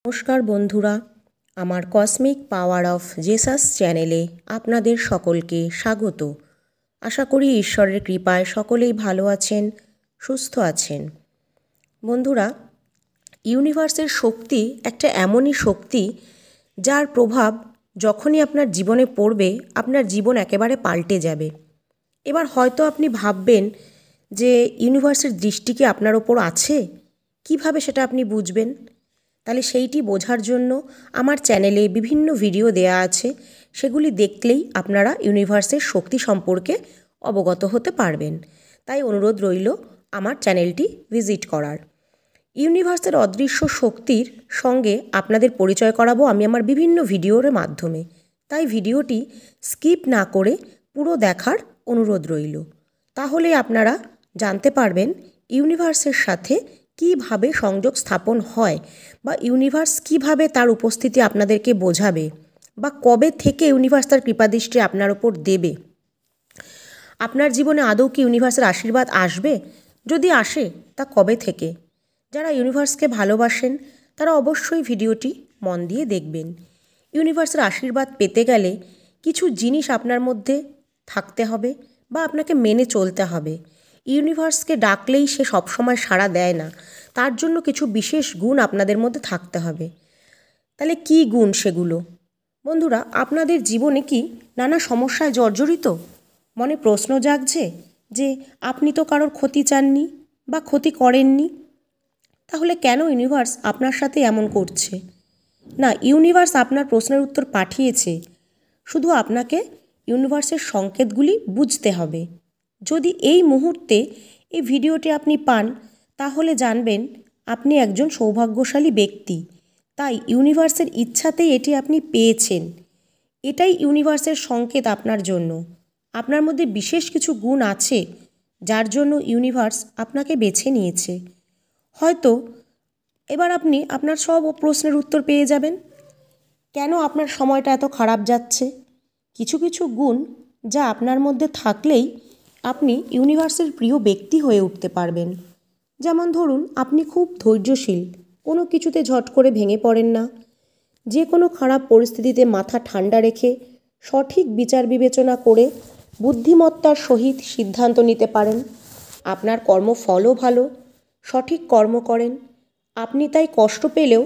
নমস্কার বন্ধুরা, আমার কসমিক পাওয়ার অফ জেসাস চ্যানেলে আপনাদের সকলকে স্বাগত। আশা করি ঈশ্বরের কৃপায় সকলেই ভালো আছেন, সুস্থ আছেন। বন্ধুরা, ইউনিভার্সের শক্তি একটা এমনই শক্তি যার প্রভাব যখনই আপনার জীবনে পড়বে আপনার জীবন একেবারে পাল্টে যাবে। এবার হয়তো আপনি ভাববেন যে ইউনিভার্সের দৃষ্টি কি আপনার ওপর আছে, কিভাবে সেটা আপনি বুঝবেন? তাহলে সেইটি বোঝার জন্য আমার চ্যানেলে বিভিন্ন ভিডিও দেয়া আছে, সেগুলি দেখলেই আপনারা ইউনিভার্সের শক্তি সম্পর্কে অবগত হতে পারবেন। তাই অনুরোধ রইল আমার চ্যানেলটি ভিজিট করার। ইউনিভার্সের অদৃশ্য শক্তির সঙ্গে আপনাদের পরিচয় করাবো আমি আমার বিভিন্ন ভিডিওর মাধ্যমে। তাই ভিডিওটি স্কিপ না করে পুরো দেখার অনুরোধ রইল। তাহলে আপনারা জানতে পারবেন ইউনিভার্সের সাথে কীভাবে সংযোগ স্থাপন হয়, বা ইউনিভার্স কীভাবে তার উপস্থিতি আপনাদেরকে বোঝাবে, বা কবে থেকে ইউনিভার্স তার কৃপাদৃষ্টি আপনার ওপর দেবে। আপনার জীবনে আদৌ কি ইউনিভার্সের আশীর্বাদ আসবে? যদি আসে, তা কবে থেকে? যারা ইউনিভার্সকে ভালোবাসেন তারা অবশ্যই ভিডিওটি মন দিয়ে দেখবেন। ইউনিভার্সের আশীর্বাদ পেতে গেলে কিছু জিনিস আপনার মধ্যে থাকতে হবে বা আপনাকে মেনে চলতে হবে। ইউনিভার্সকে ডাকলেই সে সবসময় সাড়া দেয় না, তার জন্য কিছু বিশেষ গুণ আপনাদের মধ্যে থাকতে হবে। তাহলে কী গুণ সেগুলো? বন্ধুরা, আপনাদের জীবনে কি নানা সমস্যায় জর্জরিত? মনে প্রশ্ন জাগছে যে আপনি তো কারোর ক্ষতি চাননি বা ক্ষতি করেননি, তাহলে কেন ইউনিভার্স আপনার সাথে এমন করছে? না, ইউনিভার্স আপনার প্রশ্নের উত্তর পাঠিয়েছে, শুধু আপনাকে ইউনিভার্সের সংকেতগুলি বুঝতে হবে। যদি এই মুহূর্তে এই ভিডিওটি আপনি পান, তাহলে জানবেন আপনি একজন সৌভাগ্যশালী ব্যক্তি। তাই ইউনিভার্সের ইচ্ছাতেই এটি আপনি পেয়েছেন। এটাই ইউনিভার্সের সংকেত আপনার জন্য। আপনার মধ্যে বিশেষ কিছু গুণ আছে যার জন্য ইউনিভার্স আপনাকে বেছে নিয়েছে। হয়তো এবার আপনি আপনার সব প্রশ্নের উত্তর পেয়ে যাবেন। কেন আপনার সময়টা এত খারাপ যাচ্ছে? কিছু কিছু গুণ যা আপনার মধ্যে থাকলেই আপনি ইউনিভার্সের প্রিয় ব্যক্তি হয়ে উঠতে পারবেন। যেমন ধরুন, আপনি খুব ধৈর্যশীল, কোনো কিছুতে ঝট করে ভেঙে পড়েন না, যে কোনো খারাপ পরিস্থিতিতে মাথা ঠান্ডা রেখে সঠিক বিচার বিবেচনা করে বুদ্ধিমত্তার সহিত সিদ্ধান্ত নিতে পারেন। আপনার কর্মফলও ভালো, সঠিক কর্ম করেন আপনি, তাই কষ্ট পেলেও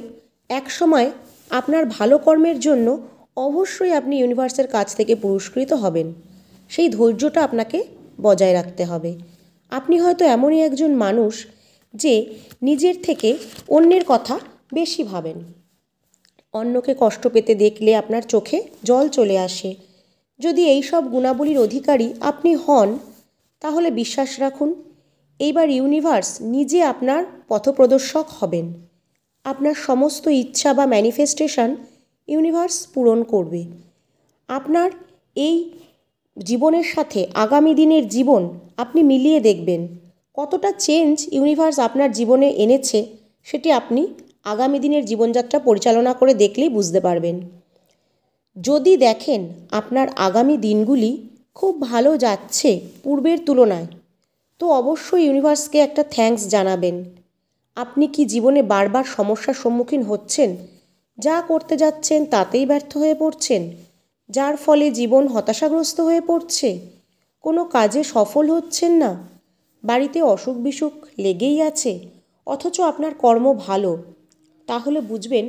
একসময় আপনার ভালো কর্মের জন্য অবশ্যই আপনি ইউনিভার্সের কাছ থেকে পুরস্কৃত হবেন। সেই ধৈর্যটা আপনাকে বজায় রাখতে হবে। আপনি হয়তো এমনই একজন মানুষ যে নিজের থেকে অন্যের কথা বেশি ভাবেন। অন্যকে কষ্ট পেতে দেখলে আপনার চোখে জল চলে আসে। যদি এই সব গুণাবলীর অধিকারী আপনি হন, তাহলে বিশ্বাস রাখুন, এইবার ইউনিভার্স নিজে আপনার পথপ্রদর্শক হবেন। আপনার সমস্ত ইচ্ছা বা ম্যানিফেস্টেশন ইউনিভার্স পূরণ করবে। আপনার এই জীবনের সাথে আগামী দিনের জীবন আপনি মিলিয়ে দেখবেন কতটা চেঞ্জ ইউনিভার্স আপনার জীবনে এনেছে, সেটি আপনি আগামী দিনের জীবনযাত্রা পরিচালনা করে দেখলেই বুঝতে পারবেন। যদি দেখেন আপনার আগামী দিনগুলি খুব ভালো যাচ্ছে পূর্বের তুলনায়, তো অবশ্যই ইউনিভার্সকে একটা থ্যাঙ্কস জানাবেন। আপনি কি জীবনে বারবার সমস্যার সম্মুখীন হচ্ছেন? যা করতে যাচ্ছেন তাতেই ব্যর্থ হয়ে পড়ছেন, যার ফলে জীবন হতাশাগ্রস্ত হয়ে পড়ছে, কোনো কাজে সফল হচ্ছেন না, বাড়িতে অসুখ বিসুখ লেগেই আছে, অথচ আপনার কর্ম ভালো, তাহলে বুঝবেন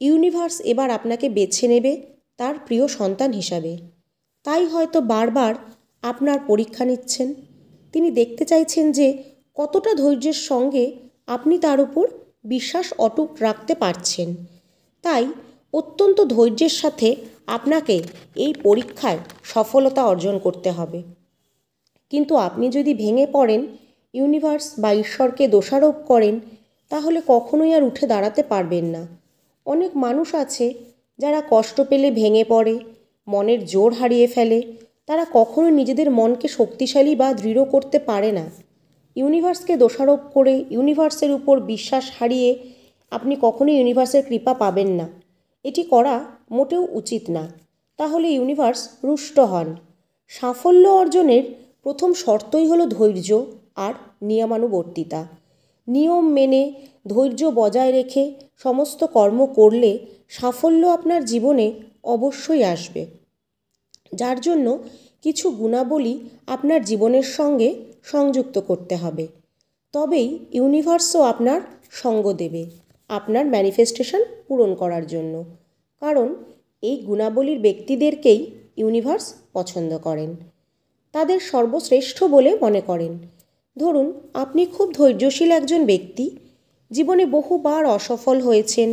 ইউনিভার্স এবার আপনাকে বেছে নেবে তার প্রিয় সন্তান হিসাবে। তাই হয়তো বারবার আপনার পরীক্ষা নিচ্ছেন। তিনি দেখতে চাইছেন যে কতটা ধৈর্যের সঙ্গে আপনি তার উপর বিশ্বাস অটুট রাখতে পারছেন। তাই অত্যন্ত ধৈর্যের সাথে আপনাকে এই পরীক্ষায় সফলতা অর্জন করতে হবে। কিন্তু আপনি যদি ভেঙে পড়েন, ইউনিভার্স বা ঈশ্বরকে দোষারোপ করেন, তাহলে কখনোই আর উঠে দাঁড়াতে পারবেন না। অনেক মানুষ আছে যারা কষ্ট পেলে ভেঙে পড়ে, মনের জোর হারিয়ে ফেলে, তারা কখনো নিজেদের মনকে শক্তিশালী বা দৃঢ় করতে পারে না। ইউনিভার্সকে দোষারোপ করে ইউনিভার্সের উপর বিশ্বাস হারিয়ে আপনি কখনোই ইউনিভার্সের কৃপা পাবেন না। এটি করা মোটেও উচিত না, তাহলে ইউনিভার্স রুষ্ট হন। সাফল্য অর্জনের প্রথম শর্তই হলো ধৈর্য আর নিয়মানুবর্তিতা। নিয়ম মেনে ধৈর্য বজায় রেখে সমস্ত কর্ম করলে সাফল্য আপনার জীবনে অবশ্যই আসবে। যার জন্য কিছু গুণাবলী আপনার জীবনের সঙ্গে সংযুক্ত করতে হবে। তবেই ইউনিভার্সও আপনার সঙ্গ দেবে আপনার ম্যানিফেস্টেশন পূরণ করার জন্য। কারণ এই গুণাবলীর ব্যক্তিদেরকেই ইউনিভার্স পছন্দ করেন, তাদের সর্বশ্রেষ্ঠ বলে মনে করেন। ধরুন আপনি খুব ধৈর্যশীল একজন ব্যক্তি, জীবনে বহুবার অসফল হয়েছেন,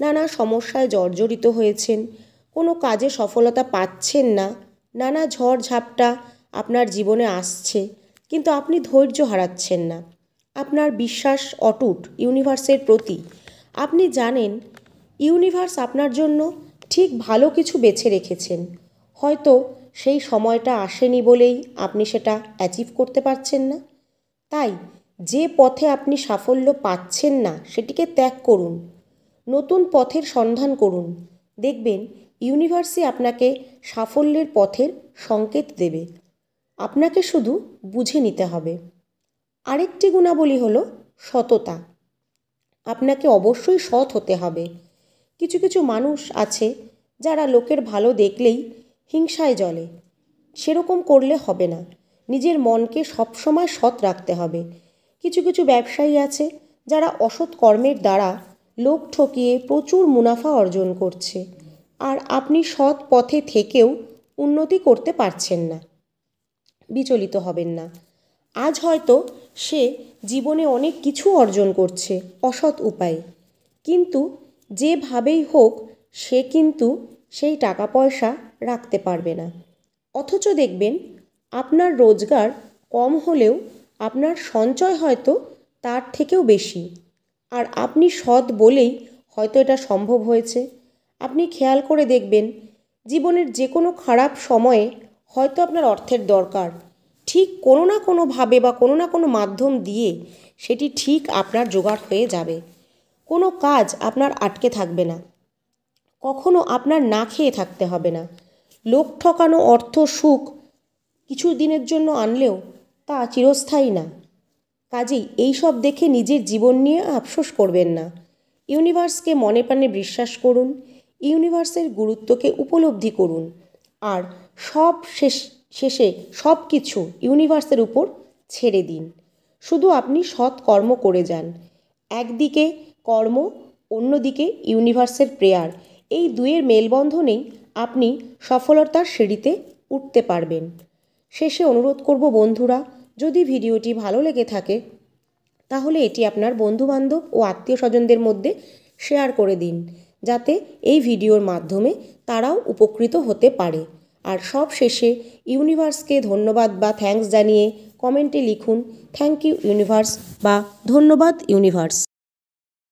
নানা সমস্যায় জর্জরিত হয়েছেন, কোনো কাজে সফলতা পাচ্ছেন না, নানা ঝড় ঝাপটা আপনার জীবনে আসছে, কিন্তু আপনি ধৈর্য হারাচ্ছেন না। আপনার বিশ্বাস অটুট ইউনিভার্সের প্রতি। আপনি জানেন ইউনিভার্স আপনার জন্য ঠিক ভালো কিছু বেছে রেখেছেন। হয়তো সেই সময়টা আসেনি বলেই আপনি সেটা অ্যাচিভ করতে পারছেন না। তাই যে পথে আপনি সাফল্য পাচ্ছেন না সেটিকে ত্যাগ করুন, নতুন পথের সন্ধান করুন। দেখবেন ইউনিভার্সই আপনাকে সাফল্যের পথের সংকেত দেবে। আপনাকে শুধু বুঝে নিতে হবে। আরেকটি গুণাবলী হলো সততা। আপনাকে অবশ্যই সৎ হতে হবে। কিছু কিছু মানুষ আছে যারা লোকের ভালো দেখলেই হিংসায় জ্বলে। সেরকম করলে হবে না, নিজের মনকে সবসময় সৎ রাখতে হবে। কিছু কিছু ব্যবসায়ী আছে যারা অসৎ কর্মের দ্বারা লোক ঠকিয়ে প্রচুর মুনাফা অর্জন করছে, আর আপনি সৎ পথে থেকেও উন্নতি করতে পারছেন না। বিচলিত হবেন না। আজ হয়তো সে জীবনে অনেক কিছু অর্জন করছে অসৎ উপায়ে, কিন্তু যেভাবেই হোক সে কিন্তু সেই টাকা পয়সা রাখতে পারবে না। অথচ দেখবেন আপনার রোজগার কম হলেও আপনার সঞ্চয় হয়তো তার থেকেও বেশি, আর আপনি সৎ বলেই হয়তো এটা সম্ভব হয়েছে। আপনি খেয়াল করে দেখবেন জীবনের যে কোনো খারাপ সময়ে হয়তো আপনার অর্থের দরকার, ঠিক কোনো না কোনোভাবে বা কোনো না কোনো মাধ্যম দিয়ে সেটি ঠিক আপনার জোগাড় হয়ে যাবে। কোনো কাজ আপনার আটকে থাকবে না, কখনো আপনার না খেয়ে থাকতে হবে না। লোক ঠকানো অর্থ সুখ কিছু দিনের জন্য আনলেও তা চিরস্থায়ী না। কাজেই এইসব দেখে নিজের জীবন নিয়ে আফসোস করবেন না। ইউনিভার্সকে মনে প্রাণে বিশ্বাস করুন, ইউনিভার্সের গুরুত্বকে উপলব্ধি করুন, আর শেষে সব কিছু ইউনিভার্সের উপর ছেড়ে দিন। শুধু আপনি সৎ কর্ম করে যান। একদিকে কর্ম, অন্যদিকে ইউনিভার্সের প্রেয়ার, এই দুয়ের মেলবন্ধনেই আপনি সফলতার সিঁড়িতে উঠতে পারবেন। শেষে অনুরোধ করব বন্ধুরা, যদি ভিডিওটি ভালো লেগে থাকে তাহলে এটি আপনার বন্ধুবান্ধব ও আত্মীয় স্বজনদের মধ্যে শেয়ার করে দিন, যাতে এই ভিডিওর মাধ্যমে তারাও উপকৃত হতে পারে। আর সব শেষে ইউনিভার্সকে ধন্যবাদ বা থ্যাঙ্কস জানিয়ে কমেন্টে লিখুন থ্যাংক ইউ ইউনিভার্স বা ধন্যবাদ ইউনিভার্স।